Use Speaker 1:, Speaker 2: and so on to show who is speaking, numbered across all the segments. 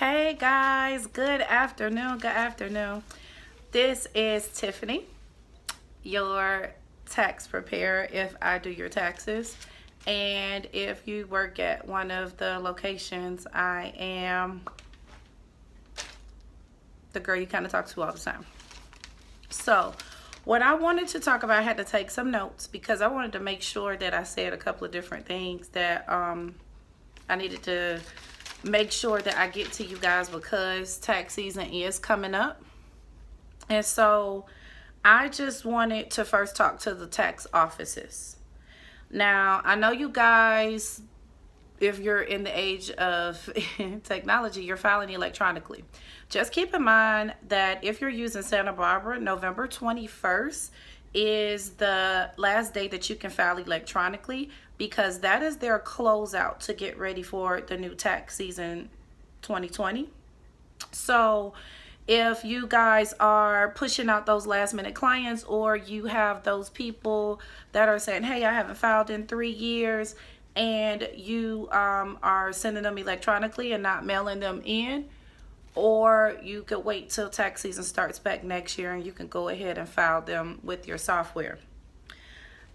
Speaker 1: Hey guys, good afternoon. Good afternoon. This is Tiffany, your tax preparer if I do your taxes. And if you work at one of the locations, I am the girl you kind of talk to all the time. So, what I wanted to talk about, I had to take some notes because I wanted to make sure that I said a couple of different things that I needed to make sure that I get to you guys because tax season is coming up. And so I just wanted to first talk to the tax offices. Now, I know you guys, if you're in the age of technology, you're filing electronically. Just keep in mind that if you're using Santa Barbara, November 21st is the last day that you can file electronically because that is their closeout to get ready for the new tax season 2020. So if you guys are pushing out those last minute clients, or you have those people that are saying, hey, I haven't filed in 3 years, and you are sending them electronically and not mailing them in, or you could wait till tax season starts back next year and you can go ahead and file them with your software.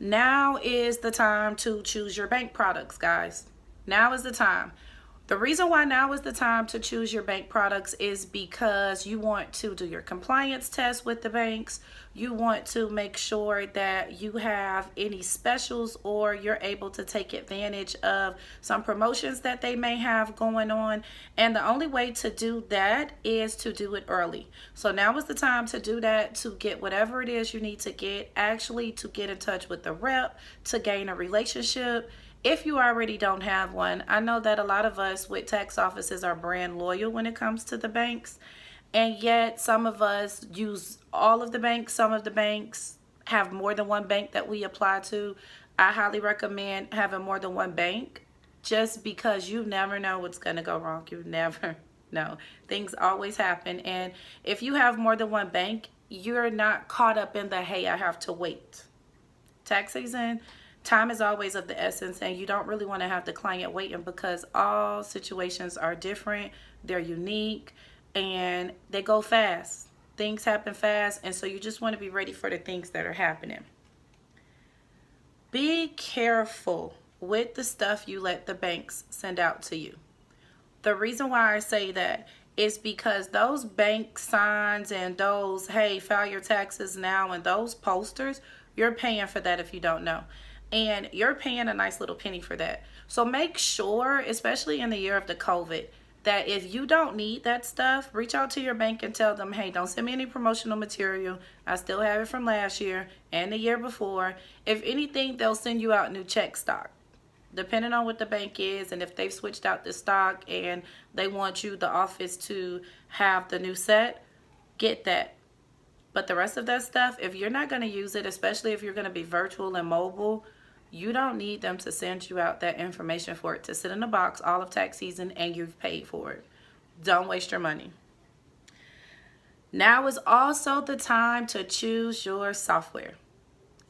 Speaker 1: Now is the time to choose your bank products, guys. Now is the time. The reason why now is the time to choose your bank products is because you want to do your compliance test with the banks. You want to make sure that you have any specials, or you're able to take advantage of some promotions that they may have going on. And the only way to do that is to do it early. So now is the time to do that, to get whatever it is you need to get, actually to get in touch with the rep, to gain a relationship. If you already don't have one, I know that a lot of us with tax offices are brand loyal when it comes to the banks, and yet some of us use all of the banks. Some of the banks have more than one bank that we apply to. I highly recommend having more than one bank, just because you never know what's going to go wrong. You never know. Things always happen, and if you have more than one bank, you're not caught up in the, hey, I have to wait. Tax season, time is always of the essence, and you don't really want to have the client waiting because all situations are different. They're unique and they go fast. Things happen fast, and so you just want to be ready for the things that are happening. Be careful with the stuff you let the banks send out to you. The reason why I say that is because those bank signs and those, hey, file your taxes now, and those posters, you're paying for that if you don't know. And you're paying a nice little penny for that. So make sure, especially in the year of the COVID, that if you don't need that stuff, reach out to your bank and tell them, hey, don't send me any promotional material. I still have it from last year and the year before. If anything, they'll send you out new check stock, depending on what the bank is, and if they've switched out the stock and they want you, the office, to have the new set, get that. But the rest of that stuff, if you're not going to use it, especially if you're going to be virtual and mobile, you don't need them to send you out that information for it to sit in a box all of tax season and you've paid for it. Don't waste your money. Now is also the time to choose your software.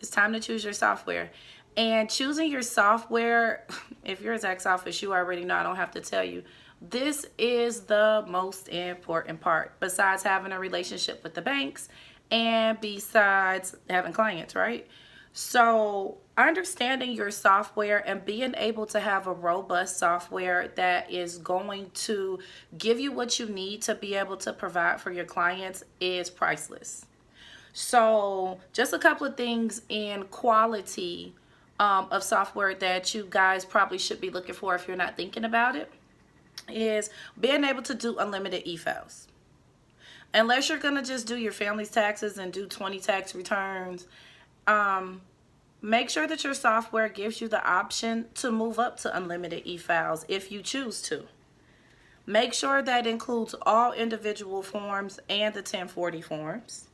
Speaker 1: It's time to choose your software. And choosing your software, if you're a tax office, you already know, I don't have to tell you. This is the most important part, besides having a relationship with the banks and besides having clients, right? So understanding your software and being able to have a robust software that is going to give you what you need to be able to provide for your clients is priceless. So just a couple of things in quality of software that you guys probably should be looking for if you're not thinking about it is being able to do unlimited e-files. Unless you're going to just do your family's taxes and do 20 tax returns, make sure that your software gives you the option to move up to unlimited e-files if you choose to. Make sure that includes all individual forms and the 1040 forms.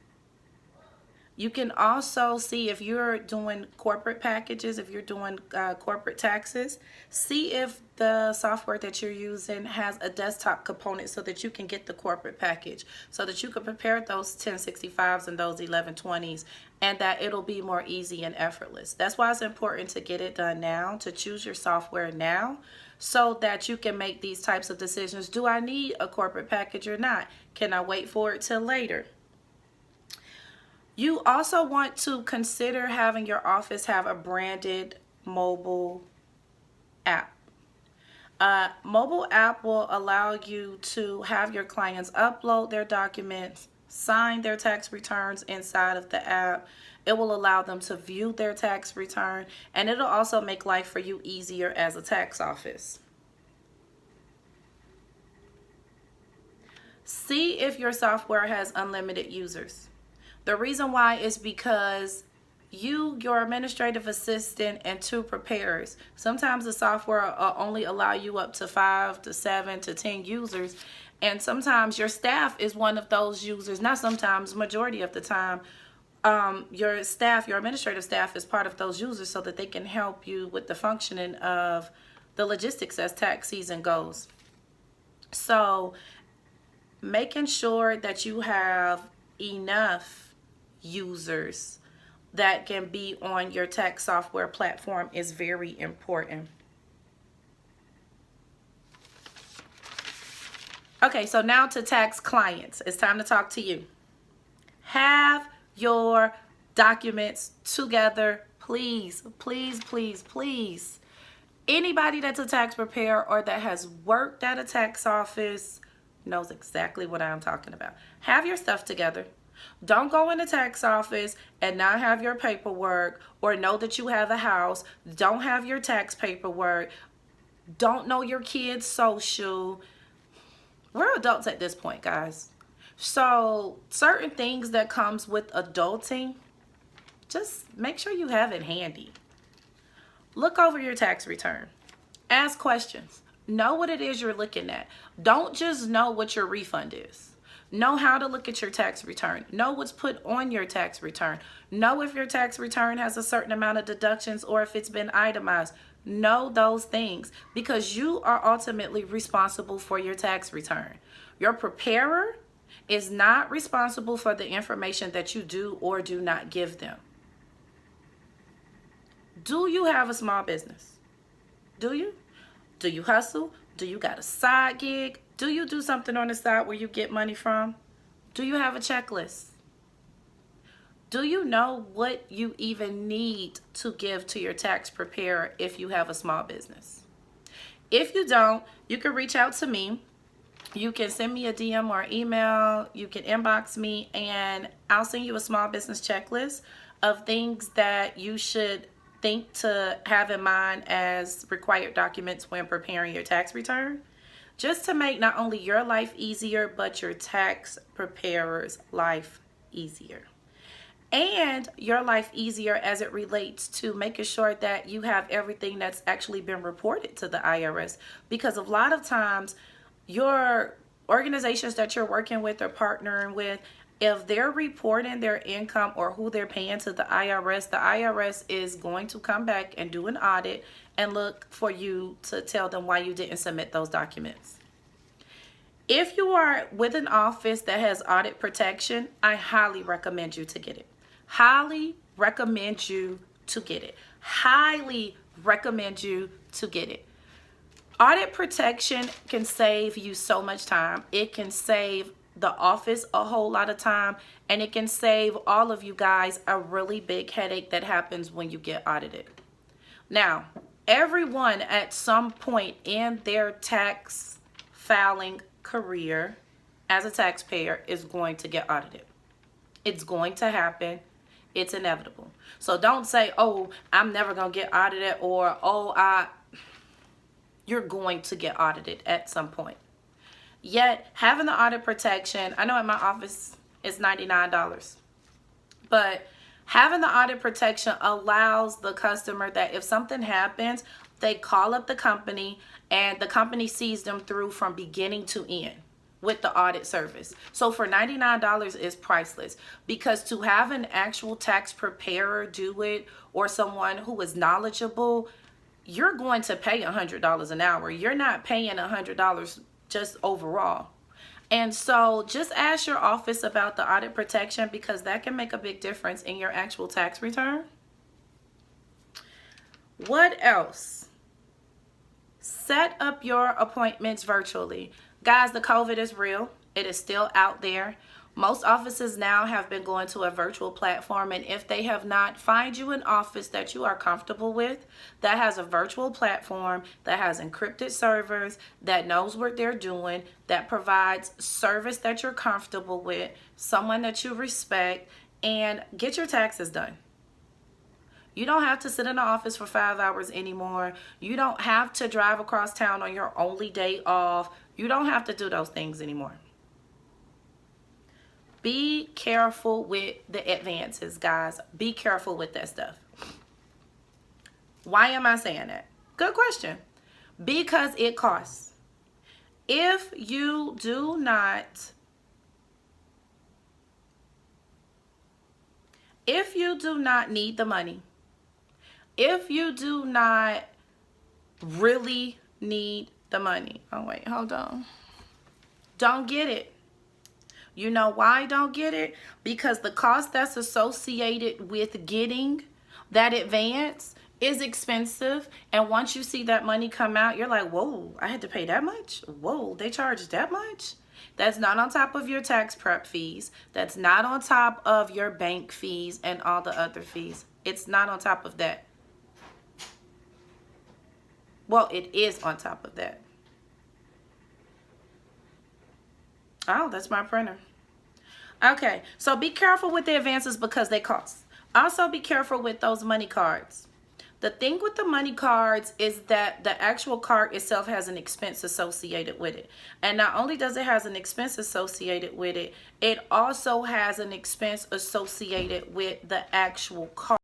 Speaker 1: You can also see if you're doing corporate packages, if you're doing corporate taxes, see if the software that you're using has a desktop component so that you can get the corporate package, so that you can prepare those 1065s and those 1120s, and that it'll be more easy and effortless. That's why it's important to get it done now, to choose your software now, so that you can make these types of decisions. Do I need a corporate package or not? Can I wait for it till later? You also want to consider having your office have a branded mobile app. Mobile app will allow you to have your clients upload their documents, sign their tax returns inside of the app. It will allow them to view their tax return, and it'll also make life for you easier as a tax office. See if your software has unlimited users. The reason why is because you, your administrative assistant, and 2 preparers. Sometimes the software will only allow you up to 5 to 7 to 10 users. And sometimes your staff is one of those users. Not sometimes, majority of the time, your staff, your administrative staff is part of those users so that they can help you with the functioning of the logistics as tax season goes. So making sure that you have enough users that can be on your tax software platform is very important. Okay, so now to tax clients. It's time to talk to you. Have your documents together, please, please, please, please. Anybody that's a tax preparer or that has worked at a tax office knows exactly what I'm talking about. Have your stuff together. Don't go in the tax office and not have your paperwork, or know that you have a house, don't have your tax paperwork, don't know your kids' social. We're adults at this point, guys. So certain things that comes with adulting, just make sure you have it handy. Look over your tax return. Ask questions. Know what it is you're looking at. Don't just know what your refund is. Know how to look at your tax return. Know what's put on your tax return. Know if your tax return has a certain amount of deductions or if it's been itemized. Know those things, because you are ultimately responsible for your tax return. Your preparer is not responsible for the information that you do or do not give them. Do you have a small business? Do you? Do you hustle? Do you got a side gig? Do you do something on the side where you get money from? Do you have a checklist? Do you know what you even need to give to your tax preparer if you have a small business? If you don't, you can reach out to me. You can send me a DM or email. You can inbox me, and I'll send you a small business checklist of things that you should think to have in mind as required documents when preparing your tax return, just to make not only your life easier, but your tax preparer's life easier. And your life easier as it relates to making sure that you have everything that's actually been reported to the IRS. Because a lot of times, your organizations that you're working with or partnering with, if they're reporting their income or who they're paying to the IRS is going to come back and do an audit and look for you to tell them why you didn't submit those documents. If you are with an office that has audit protection, I highly recommend you to get it. Highly recommend you to get it. Highly recommend you to get it. Audit protection can save you so much time. It can save the office a whole lot of time, and it can save all of you guys a really big headache that happens when you get audited. Now, everyone at some point in their tax filing career as a taxpayer is going to get audited. It's going to happen. It's inevitable. So don't say, oh, I'm never going to get audited, or, oh, you're going to get audited at some point. Yet, having the audit protection, I know at my office it's $99, but having the audit protection allows the customer that if something happens, they call up the company and the company sees them through from beginning to end with the audit service. So for $99 is priceless, because to have an actual tax preparer do it, or someone who is knowledgeable, you're going to pay $100 an hour. You're not paying $100 just overall. And so just ask your office about the audit protection, because that can make a big difference in your actual tax return. What else? Set up your appointments virtually. Guys, the COVID is real. It is still out there. Most offices now have been going to a virtual platform, and if they have not, find you an office that you are comfortable with that has a virtual platform, that has encrypted servers, that knows what they're doing, that provides service that you're comfortable with, someone that you respect, and get your taxes done. You don't have to sit in the office for 5 hours anymore. You don't have to drive across town on your only day off. You don't have to do those things anymore. Be careful with the advances, guys. Be careful with that stuff. Why am I saying that? Good question. Because it costs. If you do not need the money, if you do not really need the money, oh wait, hold on, don't get it. You know why don't get it? Because the cost that's associated with getting that advance is expensive. And once you see that money come out, you're like, whoa, I had to pay that much? Whoa, they charged that much? That's not on top of your tax prep fees. That's not on top of your bank fees and all the other fees. It's not on top of that. Well, it is on top of that. Oh, that's my printer. Okay, so be careful with the advances because they cost. Also be careful with those money cards. The thing with the money cards is that the actual card itself has an expense associated with it. And not only does it have an expense associated with it, it also has an expense associated with the actual card.